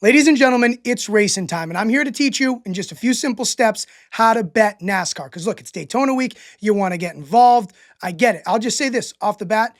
Ladies and gentlemen, it's racing time, and I'm here to teach you in just a few simple steps how to bet NASCAR. Because look, it's Daytona week. You want to get involved. I get it. I'll just say this off the bat.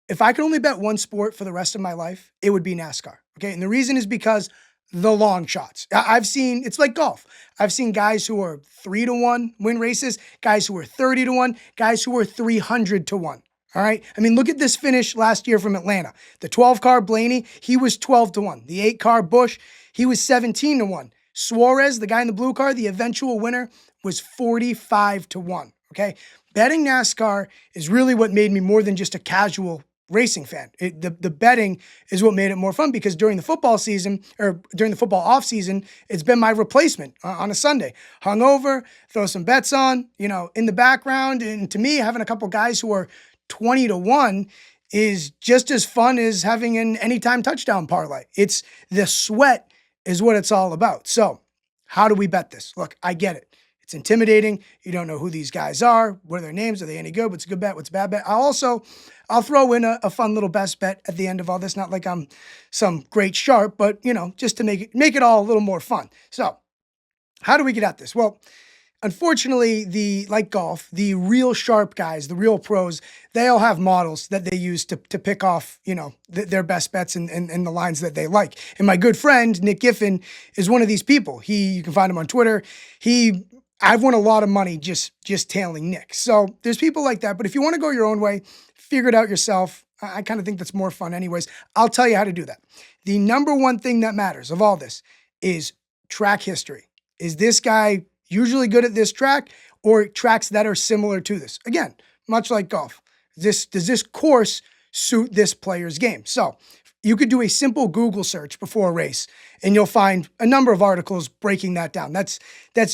If I could only bet one sport for the rest of my life, it would be NASCAR. Okay. And the reason is because the long shots. I've seen, it's like golf. I've seen guys who are 3-1 win races, guys who are 30-1, guys who are 300-1. All right. I mean, look at this finish last year from Atlanta. The 12 car Blaney, he was 12-1. The 8 car Busch, he was 17-1. Suarez, the guy in the blue car, the eventual winner, was 45-1. Okay. Betting NASCAR is really what made me more than just a casual racing fan. The betting is what made it more fun because during the football season or during the football off season, it's been my replacement on a Sunday. Hungover, throw some bets on, in the background. And to me, having a couple guys who are 20-1 is just as fun as having an anytime touchdown parlay. It's the sweat is what it's all about. So how do we bet this? Look, I get it. It's intimidating. You don't know who these guys are. What are their names? Are they any good? What's a good bet? What's a bad bet? I'll throw in a fun little best bet at the end of all this. Not like I'm some great sharp, but just to make it all a little more fun. So how do we get at this? Well, unfortunately, like golf, the real sharp guys, the real pros, they all have models that they use to pick off, their best bets and the lines that they like. And my good friend, Nick Giffen, is one of these people. You can find him on Twitter. I've won a lot of money just tailing Nick. So there's people like that. But if you want to go your own way, figure it out yourself. I kind of think that's more fun anyways. I'll tell you how to do that. The number one thing that matters of all this is track history. Is this guy usually good at this track or tracks that are similar to this? Again, much like golf. Does this course suit this player's game? So you could do a simple Google search before a race and you'll find a number of articles breaking that down. That's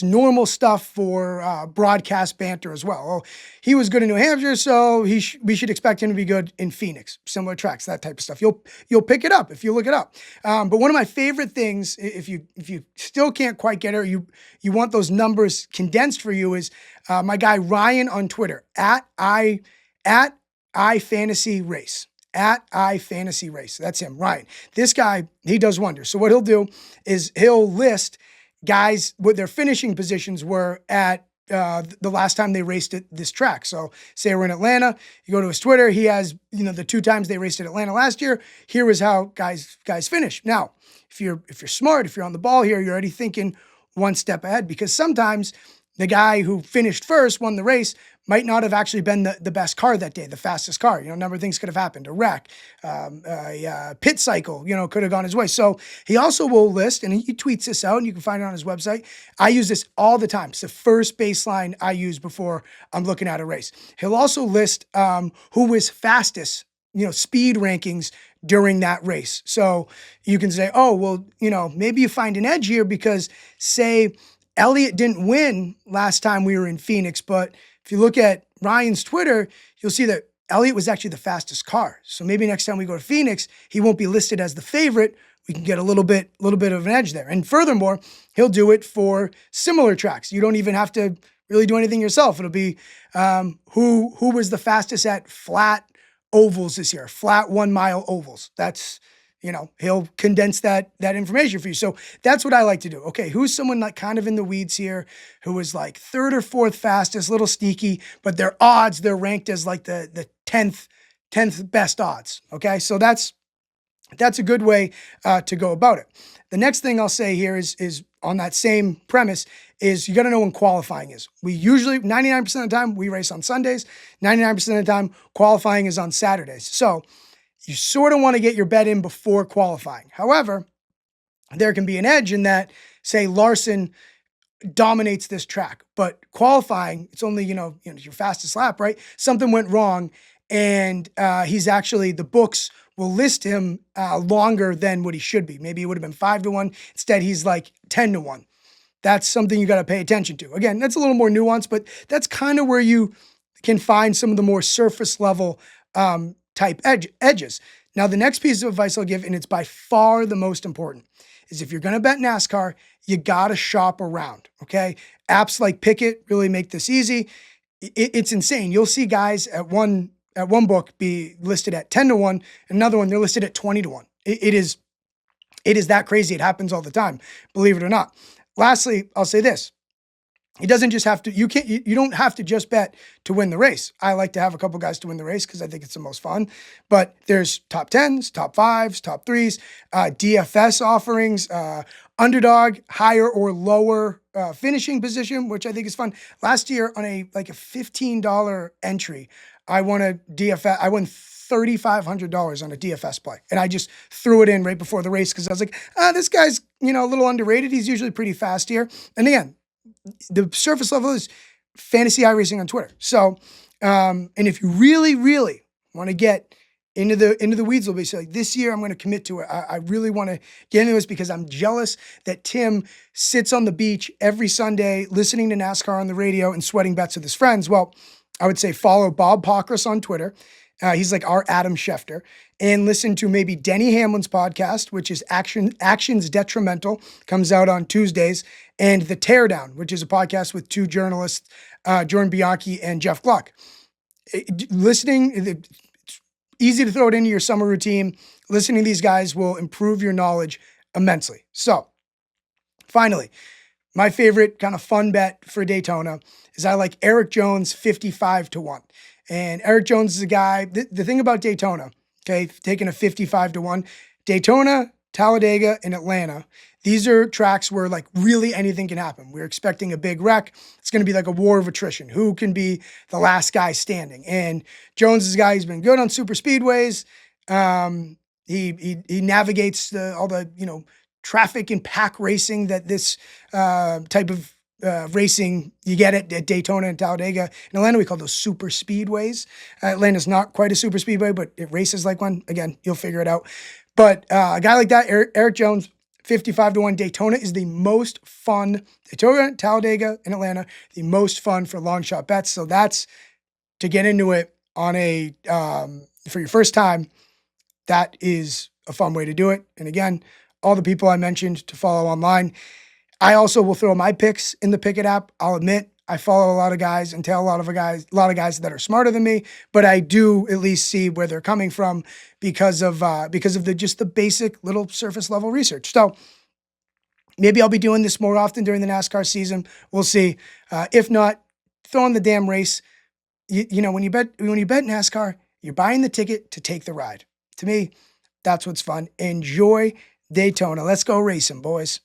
normal stuff for broadcast banter as well. Oh, he was good in New Hampshire, so we should expect him to be good in Phoenix. Similar tracks, that type of stuff. You'll pick it up if you look it up. But one of my favorite things, if you still can't quite get it, or you want those numbers condensed for you, is my guy Ryan on Twitter at iFantasyRace. At iFantasyRace. That's him, Ryan. This guy, he does wonders. So what he'll do is he'll list guys what their finishing positions were at the last time they raced at this track. So say we're in Atlanta, you go to his Twitter, he has, the 2 times they raced at Atlanta last year. Here is how guys finish. Now, if you're smart, if you're on the ball here, you're already thinking one step ahead because sometimes the guy who finished first, won the race, might not have actually been the best car that day, the fastest car. A number of things could have happened. A wreck, a pit cycle, could have gone his way. So he also will list, and he tweets this out, and you can find it on his website. I use this all the time. It's the first baseline I use before I'm looking at a race. He'll also list who was fastest, speed rankings during that race. So you can say, oh, well, maybe you find an edge here because, say, Elliott didn't win last time we were in Phoenix, but if you look at Ryan's Twitter, you'll see that Elliott was actually the fastest car. So maybe next time we go to Phoenix, he won't be listed as the favorite. We can get a little bit of an edge there. And furthermore, he'll do it for similar tracks. You don't even have to really do anything yourself. It'll be who was the fastest at flat ovals this year, flat 1 mile ovals. That's he'll condense that information for you. So that's what I like to do. Okay, who's someone like kind of in the weeds here who was like 3rd or 4th fastest, little sneaky, but their odds, they're ranked as like the 10th best odds. Okay, so that's a good way to go about it. The next thing I'll say here is on that same premise is you got to know when qualifying is. We usually, 99% of the time, we race on Sundays. 99% of the time, qualifying is on Saturdays. So you sort of want to get your bet in before qualifying. However, there can be an edge in that, say, Larson dominates this track, but qualifying, it's only, your fastest lap, right? Something went wrong, and he's actually, the books will list him longer than what he should be. Maybe it would have been 5-1. Instead, he's like 10-1. That's something you got to pay attention to. Again, that's a little more nuanced, but that's kind of where you can find some of the more surface level type edges. Now, the next piece of advice I'll give, and it's by far the most important, is if you're going to bet NASCAR, you got to shop around, okay? Apps like Pick'It really make this easy. It's insane. You'll see guys at one book be listed at 10-1, another one, they're listed at 20-1. It is It is that crazy. It happens all the time, believe it or not. Lastly, I'll say this. It doesn't just have to, you don't have to just bet to win the race. I like to have a couple guys to win the race because I think it's the most fun. But there's top 10s, top 5s, top 3s, DFS offerings, underdog, higher or lower finishing position, which I think is fun. Last year on a $15 entry, I won a DFS. I won $3,500 on a DFS play. And I just threw it in right before the race because I was like, this guy's, a little underrated. He's usually pretty fast here. And again, the surface level is fantasy iRacing on Twitter. So, and if you really, really want to get into the weeds a little bit, so like this year I'm going to commit to it. I really want to get into this because I'm jealous that Tim sits on the beach every Sunday listening to NASCAR on the radio and sweating bets with his friends. Well, I would say follow Bob Pockris on Twitter. He's like our Adam Schefter. And listen to maybe Denny Hamlin's podcast, which is Actions Detrimental, comes out on Tuesdays, and The Teardown, which is a podcast with two journalists, Jordan Bianchi and Jeff Gluck. Listening, it's easy to throw it into your summer routine. Listening to these guys will improve your knowledge immensely. So, finally, my favorite kind of fun bet for Daytona is I like Eric Jones 55-1. And Eric Jones is a guy, the thing about Daytona, okay, taking a 55-1, Daytona, Talladega, and Atlanta, these are tracks where like really anything can happen. We're expecting a big wreck. It's going to be like a war of attrition. Who can be the last guy standing? And Jones is a guy who's been good on super speedways. He navigates all the, traffic and pack racing that this type of racing you get at Daytona and Talladega. In Atlanta, we call those super speedways. Atlanta's not quite a super speedway, but it races like one. Again, you'll figure it out. But a guy like that, Eric Jones, 55-1. Daytona is the most fun. Daytona, Talladega, and Atlanta, the most fun for long shot bets. So that's to get into it on for your first time. That is a fun way to do it. And again, all the people I mentioned to follow online. I also will throw my picks in the Pickett app. I'll admit I follow a lot of guys and tell a lot of guys that are smarter than me, but I do at least see where they're coming from because of the basic little surface level research. So maybe I'll be doing this more often during the NASCAR season. We'll see. If not, throw in the damn race. When you bet NASCAR, you're buying the ticket to take the ride. To me, that's what's fun. Enjoy Daytona. Let's go racing, boys.